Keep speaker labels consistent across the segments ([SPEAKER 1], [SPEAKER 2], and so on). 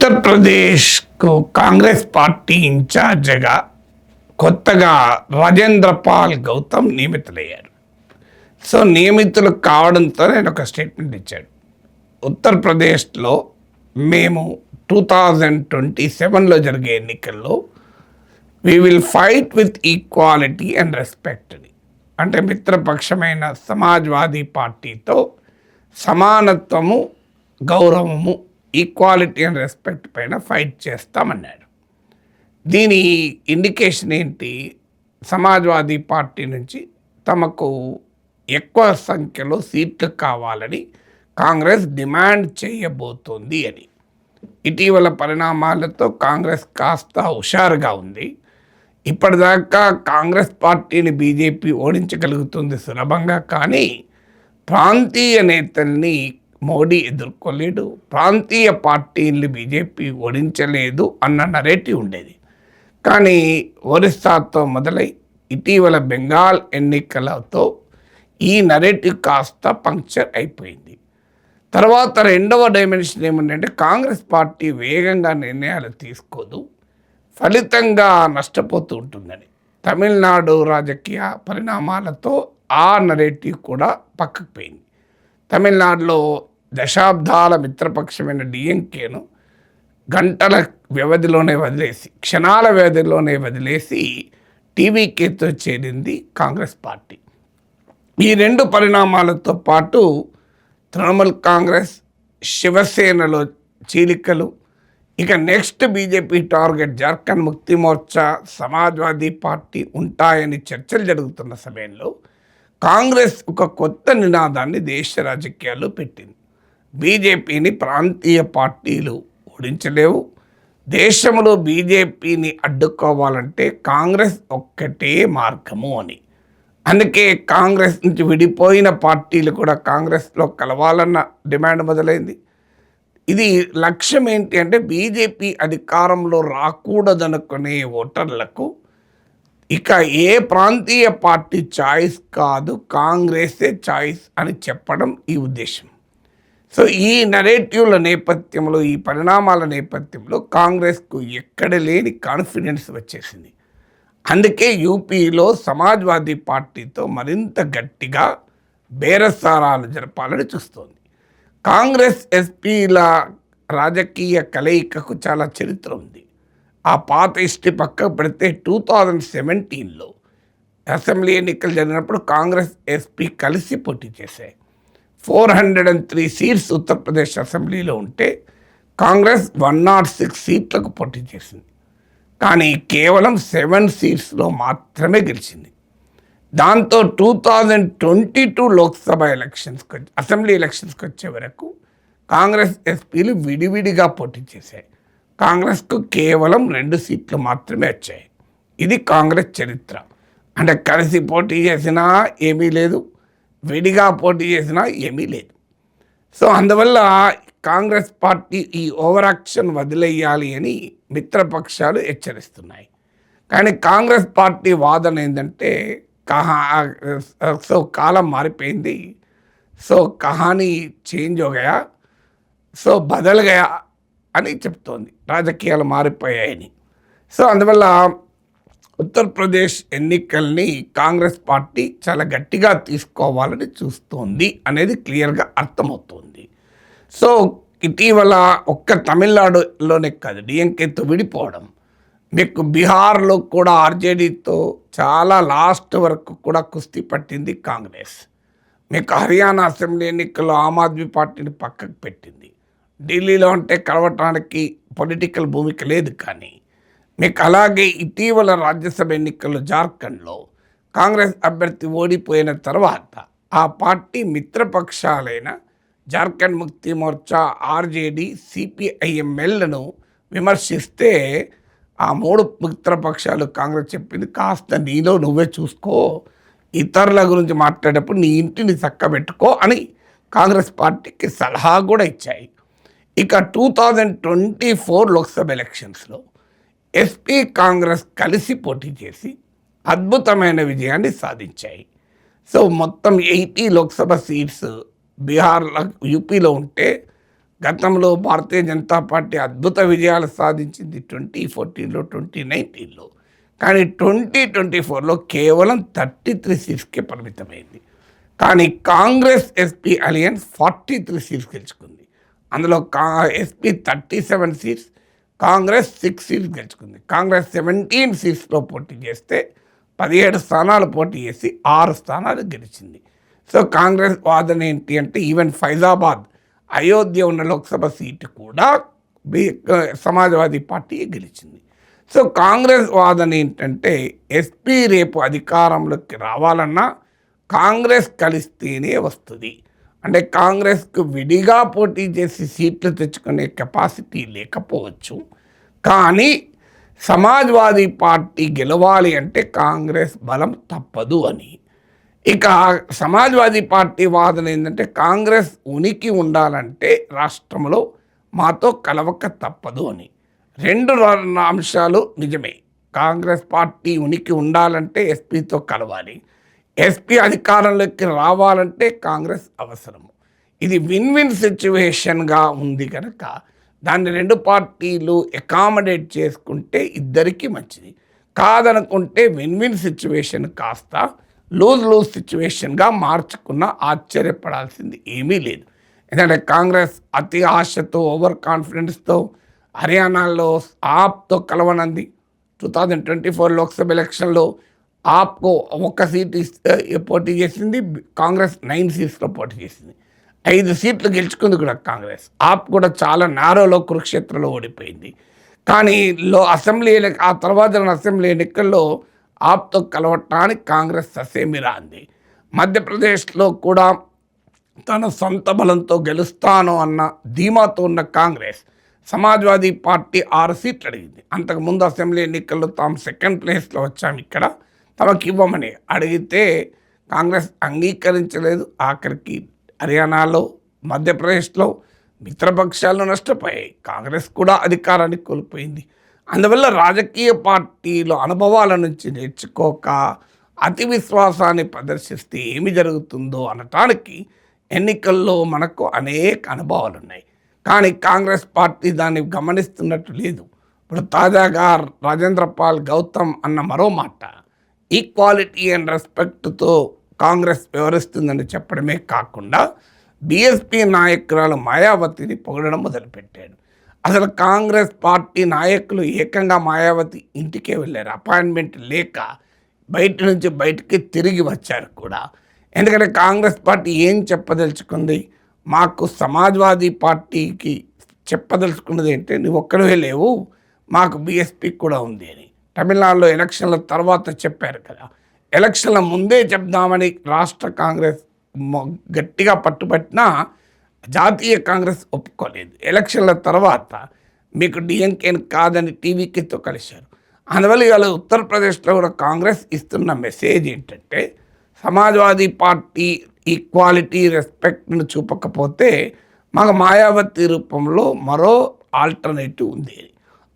[SPEAKER 1] ఉత్తరప్రదేశ్కు Congress party ఇన్ఛార్జిగా కొత్తగా Rajendra Paul Gautam నియమితులయ్యారు. సో నియమితులు కావడంతో నేను ఒక స్టేట్మెంట్ ఇచ్చాడు. ఉత్తరప్రదేశ్లో మేము 2027లో జరిగే ఎన్నికల్లో we will fight with equality and respect అని, అంటే మిత్రపక్షమైన సమాజ్వాదీ పార్టీతో సమానత్వము, గౌరవము, ఈక్వాలిటీ అండ్ రెస్పెక్ట్ పైన ఫైట్ చేస్తామన్నాడు. దీని ఇండికేషన్ ఏంటి? సమాజ్వాదీ పార్టీ నుంచి తమకు ఎక్కువ సంఖ్యలో సీట్లు కావాలని కాంగ్రెస్ డిమాండ్ చేయబోతోంది అని. ఇటీవల పరిణామాలతో కాంగ్రెస్ కాస్త హుషారుగా ఉంది. ఇప్పటిదాకా కాంగ్రెస్ పార్టీని బీజేపీ ఓడించగలుగుతుంది సులభంగా, కానీ ప్రాంతీయ నేతల్ని మోడీ ఎదుర్కోలేడు, ప్రాంతీయ పార్టీల్ని బీజేపీ ఓడించలేదు అన్న నరేటివ్ ఉండేది. కానీ ఒరిస్సాతో మొదలై ఇటీవల బెంగాల్ ఎన్నికలతో ఈ నరేటివ్ కాస్త పంక్చర్ అయిపోయింది. తర్వాత రెండవ డైమెన్షన్ ఏమంటే కాంగ్రెస్ పార్టీ వేగంగా నిర్ణయాలు తీసుకోదు, ఫలితంగా నష్టపోతూ ఉంటుందని. తమిళనాడు రాజకీయ పరిణామాలతో ఆ నరేటివ్ కూడా పక్కకు పోయింది. తమిళనాడులో దశాబ్దాల మిత్రపక్షమైన డిఎంకేను గంటల వ్యవధిలోనే వదిలేసి, క్షణాల వ్యవధిలోనే వదిలేసి టీవీకేతో చేరింది కాంగ్రెస్ పార్టీ. ఈ రెండు పరిణామాలతో పాటు తృణమూల్ కాంగ్రెస్, శివసేనలో చీలికలు, ఇక నెక్స్ట్ బీజేపీ టార్గెట్ జార్ఖండ్ ముక్తి మోర్చా, సమాజ్వాదీ పార్టీ ఉంటాయని చర్చలు జరుగుతున్న సమయంలో కాంగ్రెస్ ఒక కొత్త నినాదాన్ని దేశ రాజకీయాల్లో పెట్టింది. బీజేపీని ప్రాంతీయ పార్టీలు ఓడించలేవు, దేశంలో బీజేపీని అడ్డుకోవాలంటే కాంగ్రెస్ ఒక్కటే మార్గము అని. అందుకే కాంగ్రెస్ నుంచి విడిపోయిన పార్టీలు కూడా కాంగ్రెస్లో కలవాలన్న డిమాండ్ మొదలైంది. ఇది లక్ష్యం ఏంటి అంటే బీజేపీ అధికారంలో రాకూడదనుకునే ఓటర్లకు ఇక ఏ ప్రాంతీయ పార్టీ చాయిస్ కాదు, కాంగ్రెసే చాయిస్ అని చెప్పడం ఈ ఉద్దేశం. సో ఈ నరేటివ్ల నేపథ్యంలో, ఈ పరిణామాల నేపథ్యంలో కాంగ్రెస్కు ఎక్కడ లేని కాన్ఫిడెన్స్ వచ్చేసింది. అందుకే యూపీలో సమాజ్వాదీ పార్టీతో మరింత గట్టిగా బేరసారాలు జరపాలని చూస్తోంది. కాంగ్రెస్ ఎస్పీల రాజకీయ కలయికకు చాలా చరిత్ర ఉంది. ఆ పాత హిస్టరీ పక్కకు పెడితే 2017లో అసెంబ్లీ ఎన్నికలు జరిగినప్పుడు కాంగ్రెస్ ఎస్పీ కలిసి పోటీ చేశాయి. 403 సీట్స్ ఉత్తరప్రదేశ్ అసెంబ్లీలో ఉంటే కాంగ్రెస్ 106 సీట్లకు పోటీ చేసింది, కానీ కేవలం 7 సీట్స్లో మాత్రమే గెలిచింది. దాంతో 2022 లోక్సభ ఎలక్షన్స్కి, అసెంబ్లీ ఎలక్షన్స్కి వచ్చే వరకు కాంగ్రెస్ ఎస్పీలు విడివిడిగా పోటీ చేశాయి. కాంగ్రెస్కు కేవలం 2 సీట్లు మాత్రమే వచ్చాయి. ఇది కాంగ్రెస్ చరిత్ర. అంటే కలిసి పోటీ చేసినా ఏమీ లేదు, విడిగా పోటీ చేసినా ఏమీ లేదు. సో అందువల్ల కాంగ్రెస్ పార్టీ ఈ ఓవర్ యాక్షన్ వదిలేయాలి అని మిత్రపక్షాలు హెచ్చరిస్తున్నాయి. కానీ కాంగ్రెస్ పార్టీ వాదన ఏంటంటే సో కాలం మారిపోయింది, సో కహానీ చేంజ్ హోగయా, సో బదల్ గయా అని చెప్తోంది, రాజకీయాలు మారిపోయాయని. సో అందువల్ల ఉత్తరప్రదేశ్ ఎన్నికల్ని కాంగ్రెస్ పార్టీ చాలా గట్టిగా తీసుకోవాలని చూస్తోంది అనేది క్లియర్గా అర్థమవుతోంది. సో ఇటీవల ఒక్క తమిళనాడులోనే కాదు డిఎంకేతో విడిపోవడం, మీకు బీహార్లో కూడా ఆర్జేడీతో చాలా లాస్ట్ వరకు కూడా కుస్తీ పట్టింది కాంగ్రెస్. మీకు హర్యానా అసెంబ్లీ ఎన్నికల్లో ఆమ్ ఆద్మీ పార్టీని పక్కకు పెట్టింది. ఢిల్లీలో అంటే కలవటానికి పొలిటికల్ భూమిక లేదు. కానీ మీకు అలాగే ఇటీవల రాజ్యసభ ఎన్నికల్లో జార్ఖండ్లో కాంగ్రెస్ అభ్యర్థి ఓడిపోయిన తర్వాత ఆ పార్టీ మిత్రపక్షాలైన జార్ఖండ్ ముక్తి మోర్చా, ఆర్జేడీ, సిపిఐఎంఎల్ను విమర్శిస్తే ఆ 3 మిత్రపక్షాలు కాంగ్రెస్ చెప్పింది, కాస్త నీలో నువ్వే చూసుకో, ఇతరుల గురించి మాట్లాడేటప్పుడు నీ ఇంటిని చక్కబెట్టుకో అని కాంగ్రెస్ పార్టీకి సలహా కూడా ఇచ్చాయి. ఇక 2024 లోక్సభ ఎలక్షన్స్లో ఎస్పీ కాంగ్రెస్ కలిసి పోటీ చేసి అద్భుతమైన విజయాన్ని సాధించాయి. సో మొత్తం 80 లోక్సభ సీట్స్ బీహార్లో, యూపీలో ఉంటే గతంలో భారతీయ జనతా పార్టీ అద్భుత విజయాలు సాధించింది 2014లో, 2019లో. కానీ 2024లో కేవలం 33 సీట్స్కే పరిమితమైంది. కానీ కాంగ్రెస్ ఎస్పీ అలయన్స్ 43 సీట్స్ గెలుచుకుంది. అందులో ఎస్పీ 37 సీట్స్, కాంగ్రెస్ 6 సీట్స్ గెలుచుకుంది. కాంగ్రెస్ 17 సీట్స్లో పోటీ చేస్తే 17 స్థానాలు పోటీ చేసి 6 స్థానాలు గెలిచింది. సో కాంగ్రెస్ వాదన ఏంటి అంటే ఈవెన్ ఫైజాబాద్, అయోధ్య ఉన్న లోక్సభ సీటు కూడా సమాజ్వాదీ పార్టీ గెలిచింది. సో కాంగ్రెస్ వాదన ఏంటంటే ఎస్పీ రేపు అధికారంలోకి రావాలన్నా కాంగ్రెస్ కలిస్తేనే వస్తుంది. అంటే కాంగ్రెస్కు విడిగా పోటీ చేసి సీట్లు తెచ్చుకునే కెపాసిటీ లేకపోవచ్చు, కానీ సమాజ్వాదీ పార్టీ గెలవాలి అంటే కాంగ్రెస్ బలం తప్పదు అని. ఇక సమాజ్వాదీ పార్టీ వాదన ఏంటంటే కాంగ్రెస్ ఉనికి ఉండాలంటే రాష్ట్రంలో మాతో కలవక తప్పదు అని. రెండు అంశాలు నిజమే. కాంగ్రెస్ పార్టీ ఉనికి ఉండాలంటే ఎస్పీతో కలవాలి, ఎస్పీ అధికారంలోకి రావాలంటే కాంగ్రెస్ అవసరము. ఇది విన్ విన్ సిచ్యువేషన్గా ఉంది కనుక దాన్ని రెండు పార్టీలు అకామిడేట్ చేసుకుంటే ఇద్దరికీ మంచిది. కాదనుకుంటే విన్ విన్ సిచ్యువేషన్ కాస్త లూజ్ సిచ్యువేషన్గా మార్చుకున్న ఆశ్చర్యపడాల్సింది ఏమీ లేదు. ఎందుకంటే కాంగ్రెస్ అతి ఆశతో, ఓవర్ కాన్ఫిడెన్స్తో హర్యానాలో ఆప్తో కలవనంది. 2024 లోక్సభ ఎలక్షన్లో ఆప్కు 1 సీటు పోటీ చేసింది, కాంగ్రెస్ 9 సీట్స్లో పోటీ చేసింది. 5 సీట్లు గెలుచుకుంది కూడా కాంగ్రెస్. ఆప్ కూడా చాలా నారోలో కురుక్షేత్రంలో ఓడిపోయింది. కానీ అసెంబ్లీ ఆ తర్వాత అసెంబ్లీ ఎన్నికల్లో ఆప్తో కలవటానికి కాంగ్రెస్ ససేమిరా అంది. మధ్యప్రదేశ్లో కూడా తన సొంత బలంతో గెలుస్తాను అన్న ధీమాతో ఉన్న కాంగ్రెస్ సమాజ్వాదీ పార్టీ 6 సీట్లు అడిగింది. అంతకుముందు అసెంబ్లీ ఎన్నికల్లో తాము 2nd ప్లేస్లో వచ్చాము, ఇక్కడ తమకు ఇవ్వమని అడిగితే కాంగ్రెస్ అంగీకరించలేదు. ఆఖరికి హర్యానాలో, మధ్యప్రదేశ్లో మిత్రపక్షాలు నష్టపోయాయి, కాంగ్రెస్ కూడా అధికారాన్ని కోల్పోయింది. అందువల్ల రాజకీయ పార్టీలో అనుభవాల నుంచి నేర్చుకోక అతి విశ్వాసాన్ని ప్రదర్శిస్తే ఏమి జరుగుతుందో అనటానికి ఎన్నికల్లో మనకు అనేక అనుభవాలు ఉన్నాయి. కానీ కాంగ్రెస్ పార్టీ దాన్ని గమనిస్తున్నట్టు లేదు. ఇప్పుడు తాజాగా రాజేంద్ర పాల్ గౌతమ్ అన్న మరో మాట, ఈక్వాలిటీ అండ్ రెస్పెక్ట్తో కాంగ్రెస్ వ్యవహరిస్తుందని చెప్పడమే కాకుండా బీఎస్పీ నాయకురాలు మాయావతిని పొగడడం మొదలుపెట్టాడు. అసలు కాంగ్రెస్ పార్టీ నాయకులు ఏకంగా మాయావతి ఇంటికే వెళ్ళారు, అపాయింట్మెంట్ లేక బయట నుంచి బయటికి తిరిగి వచ్చారు కూడా. ఎందుకంటే కాంగ్రెస్ పార్టీ ఏం చెప్పదలుచుకుంది, మాకు సమాజ్వాదీ పార్టీకి చెప్పదలుచుకున్నది ఏంటి, నువ్వు ఒక్కడే లేవు, మాకు బీఎస్పీ కూడా ఉంది అని. తమిళనాడులో ఎలక్షన్ల తర్వాత చెప్పారు కదా, ఎలక్షన్ల ముందే చెప్దామని రాష్ట్ర కాంగ్రెస్ గట్టిగా పట్టుబట్టినా జాతీయ కాంగ్రెస్ ఒప్పుకోలేదు. ఎలక్షన్ల తర్వాత మీకు డిఎంకేని కాదని టీవీకేతో కలిశారు. అందువల్ల ఇవాళ ఉత్తరప్రదేశ్లో కూడా కాంగ్రెస్ ఇస్తున్న మెసేజ్ ఏంటంటే సమాజ్వాదీ పార్టీ ఈక్వాలిటీ, రెస్పెక్ట్ను చూపకపోతే మాకు మాయావతి రూపంలో మరో ఆల్టర్నేటివ్ ఉంది.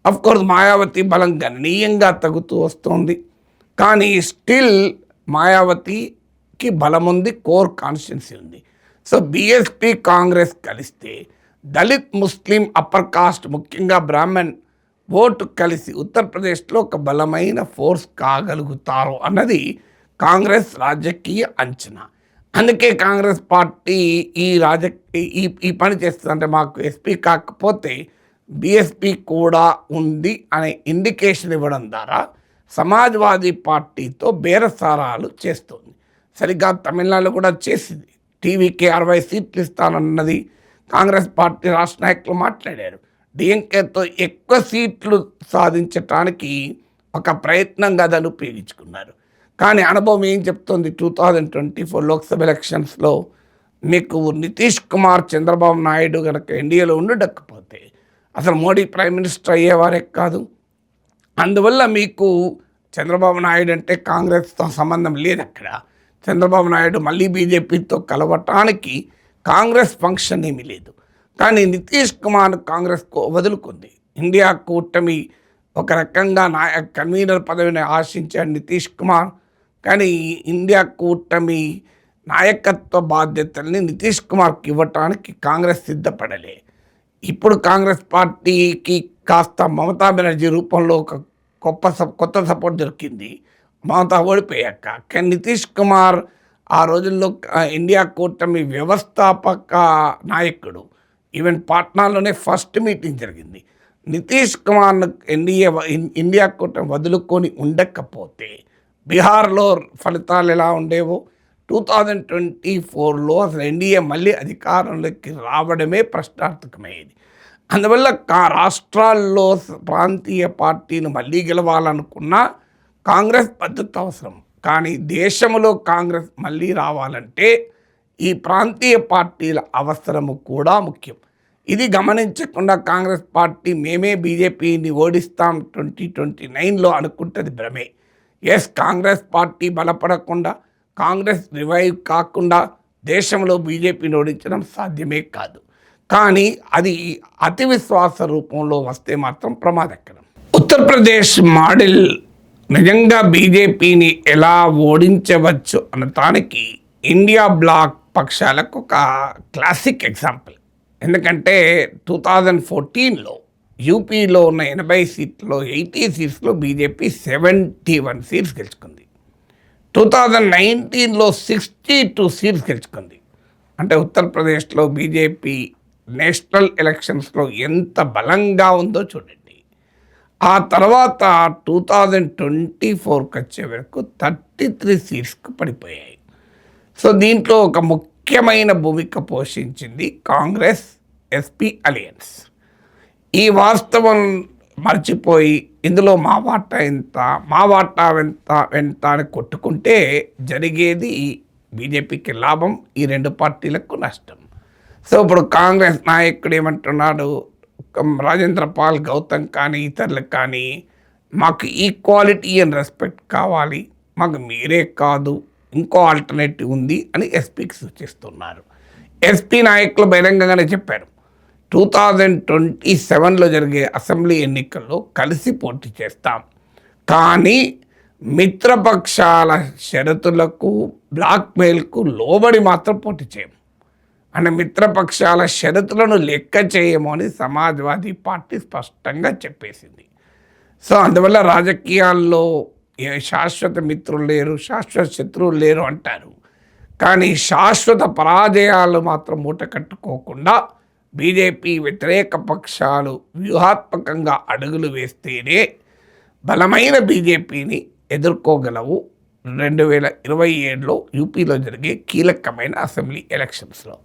[SPEAKER 1] అఫ్కోర్స్ మాయావతి బలం గణనీయంగా తగ్గుతూ వస్తుంది, కానీ స్టిల్ మాయావతికి బలం ఉంది, కోర్ కాన్స్టిట్యున్సీ ఉంది. సో బీఎస్పీ కాంగ్రెస్ కలిస్తే దళిత్, ముస్లిం, అప్పర్ కాస్ట్, ముఖ్యంగా బ్రాహ్మణ్ ఓటు కలిసి ఉత్తరప్రదేశ్లో ఒక బలమైన ఫోర్స్ కాగలుగుతారు అన్నది కాంగ్రెస్ రాజకీయ అంచనా. అందుకే కాంగ్రెస్ పార్టీ ఈ పని చేస్తుంది. అంటే మాకు ఎస్పీ కాకపోతే బీఎస్పీ కూడా ఉంది అనే ఇండికేషన్ ఇవ్వడం ద్వారా సమాజ్వాదీ పార్టీతో బేరసారాలు చేస్తుంది. సరిగ్గా తమిళనాడులో కూడా చేసింది. టీవీకే 60 సీట్లు ఇస్తానన్నది కాంగ్రెస్ పార్టీ రాష్ట్ర నాయకులు మాట్లాడారు. డిఎంకేతో ఎక్కువ సీట్లు సాధించటానికి ఒక ప్రయత్నంగా దాన్ని ఉపయోగించుకున్నారు. కానీ అనుభవం ఏం చెప్తుంది, 2024 లోక్సభ ఎలక్షన్స్లో మీకు నితీష్ కుమార్, చంద్రబాబు నాయుడు కనుక ఎన్డీఏలో ఉండకపోతే అసలు మోడీ ప్రైమ్ మినిస్టర్ అయ్యేవారే కాదు. అందువల్ల మీకు చంద్రబాబు నాయుడు అంటే కాంగ్రెస్తో సంబంధం లేదు. అక్కడ చంద్రబాబు నాయుడు మళ్ళీ బీజేపీతో కలవటానికి కాంగ్రెస్ ఫంక్షన్ ఏమీ లేదు. కానీ నితీష్ కుమార్ కాంగ్రెస్ వదులుకుంది. ఇండియా కూటమి ఒక రకంగా కన్వీనర్ పదవిని ఆశించాడు నితీష్ కుమార్, కానీ ఇండియా కూటమి నాయకత్వ బాధ్యతల్ని నితీష్ కుమార్కి ఇవ్వటానికి కాంగ్రెస్ సిద్ధపడలే. ఇప్పుడు కాంగ్రెస్ పార్టీకి కాస్త మమతా బెనర్జీ రూపంలో ఒక కొత్త సపోర్ట్ దొరికింది మమతా ఓడిపోయాక. కానీ నితీష్ కుమార్ ఆ రోజుల్లో ఇండియా కూటమి వ్యవస్థాపక నాయకుడు. ఈవెన్ పాట్నాలోనే ఫస్ట్ మీటింగ్ జరిగింది. నితీష్ కుమార్ను ఇండియా కూటమి వదులుకొని ఉండకపోతే బీహార్లో ఫలితాలు ఎలా ఉండేవో 2024లో అసలు ఎన్డీఏ మళ్ళీ అధికారంలోకి రావడమే ప్రశ్నార్థకమయ్యేది. అందువల్ల రాష్ట్రాల్లో ప్రాంతీయ పార్టీలు మళ్ళీ గెలవాలనుకున్నా కాంగ్రెస్ మద్దతు అవసరం. కానీ దేశంలో కాంగ్రెస్ మళ్ళీ రావాలంటే ఈ ప్రాంతీయ పార్టీల అవసరము కూడా ముఖ్యం. ఇది గమనించకుండా కాంగ్రెస్ పార్టీ మేమే బీజేపీని ఓడిస్తాం 2029లో అనుకుంటుంది భ్రమే. కాంగ్రెస్ పార్టీ బలపడకుండా, కాంగ్రెస్ రివైవ్ కాకుండా దేశంలో బీజేపీని ఓడించడం సాధ్యమే కాదు. కానీ అది అతి విశ్వాస రూపంలో వస్తే మాత్రం ప్రమాదకరం. ఉత్తరప్రదేశ్ మోడల్ నిజంగా బీజేపీని ఎలా ఓడించవచ్చు అనటానికి ఇండియా బ్లాక్ పక్షాలకు ఒక క్లాసిక్ ఎగ్జాంపుల్. ఎందుకంటే 2014లో యూపీలో ఉన్న 80 సీట్లలో 80 సీట్స్లో బీజేపీ 71 సీట్స్ గెలుచుకుంది. 2019లో 62 సీట్స్ గెలుచుకుంది. అంటే ఉత్తరప్రదేశ్లో బీజేపీ నేషనల్ ఎలక్షన్స్లో ఎంత బలంగా ఉందో చూడండి. ఆ తర్వాత 2024కి వచ్చే వరకు 33 సీట్స్కు పడిపోయాయి. సో దీంట్లో ఒక ముఖ్యమైన భూమిక పోషించింది కాంగ్రెస్ ఎస్పీ అలయన్స్. ఈ వాస్తవం మర్చిపోయి ఇందులో మా వాటా ఎంత అని కొట్టుకుంటే జరిగేది బీజేపీకి లాభం, ఈ రెండు పార్టీలకు నష్టం. సో ఇప్పుడు కాంగ్రెస్ నాయకుడు ఏమంటున్నాడు, రాజేంద్ర పాల్, గౌతమ్ కానీ ఇతరులకు కానీ మాకు ఈక్వాలిటీ అండ్ రెస్పెక్ట్ కావాలి, మాకు మీరే కాదు ఇంకో ఆల్టర్నేటివ్ ఉంది అని ఎస్పీకి సూచిస్తున్నారు. ఎస్పీ నాయకులు బహిరంగంగానే చెప్పారు 2027లో జరిగే అసెంబ్లీ ఎన్నికల్లో కలిసి పోటీ చేస్తాం, కానీ మిత్రపక్షాల షరతులకు బ్లాక్మెయిల్కు లోబడి మాత్రం పోటీ చేయము. అంటే మిత్రపక్షాల షరతులను లెక్క చేయము అని సమాజ్వాదీ పార్టీ స్పష్టంగా చెప్పేసింది. సో అందువల్ల రాజకీయాల్లో శాశ్వత మిత్రులు లేరు, శాశ్వత శత్రువులు లేరు అంటారు. కానీ శాశ్వత పరాజయాలు మాత్రం మూట కట్టుకోకుండా బీజేపీ వ్యతిరేక పక్షాలు వ్యూహాత్మకంగా అడుగులు వేస్తేనే బలమైన బీజేపీని ఎదుర్కోగలవు 2027లో యూపీలో జరిగే కీలకమైన అసెంబ్లీ ఎలక్షన్స్లో.